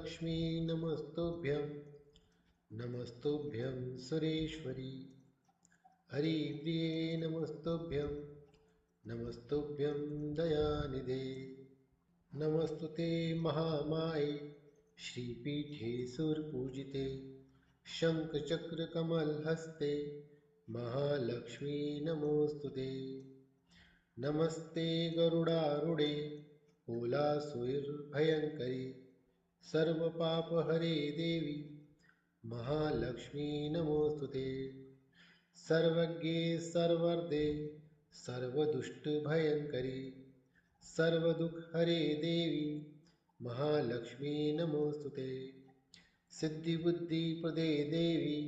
महालक्ष्मी नमस्तुभ्यं नमस्तुभ्यं सुरेश्वरी हरिप्रिये नमस्तुभ्यं नमस्तुभ्यं दयानिधे नमस्तुते महामाये श्रीपीठे सुरपूजिते शङ्खचक्रकमलहस्ते महालक्ष्मी नमोऽस्तुते नमस्ते गरुडारूढे भोलासुरभयङ्करी सर्वपापहरे देवी महालक्ष्मी नमोऽस्तुते सर्वज्ञे सर्वदे सर्वदुष्टभयङ्करी सर्वदुःखहरे देवी महालक्ष्मी नमोऽस्तुते सिद्धिबुद्धिप्रदे देवी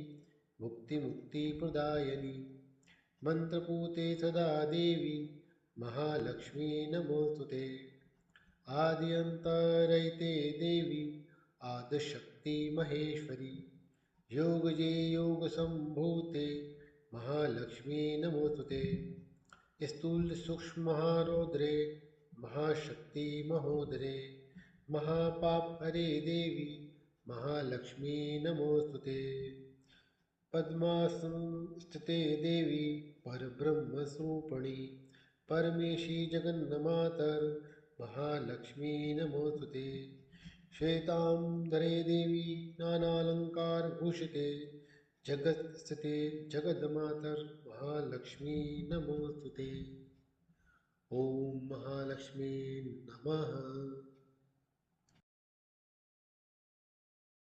मुक्तिमुक्तिप्रदायिनी मन्त्रपूते सदा देवी महालक्ष्मी नमोऽस्तुते आद्यन्तरहिते देवी आदिशक्ति महेश्वरी योगजे योगसम्भूते महालक्ष्मी नमोऽस्तुते स्थूलसूक्ष्मरौद्रे महाशक्ति महोदरे महापापहरे देवी महालक्ष्मी नमोऽस्तुते पद्मासनस्थिते देवी परब्रह्मस्वरूपिणी परमेशी जगन्मातर महालक्ष्मी नमोऽस्तुते श्वेतांबरे देवी नानालंकारभूषिते जगत्स्थिते जगन्मातर महालक्ष्मी नमोऽस्तुते। ओम महालक्ष्मी नमः।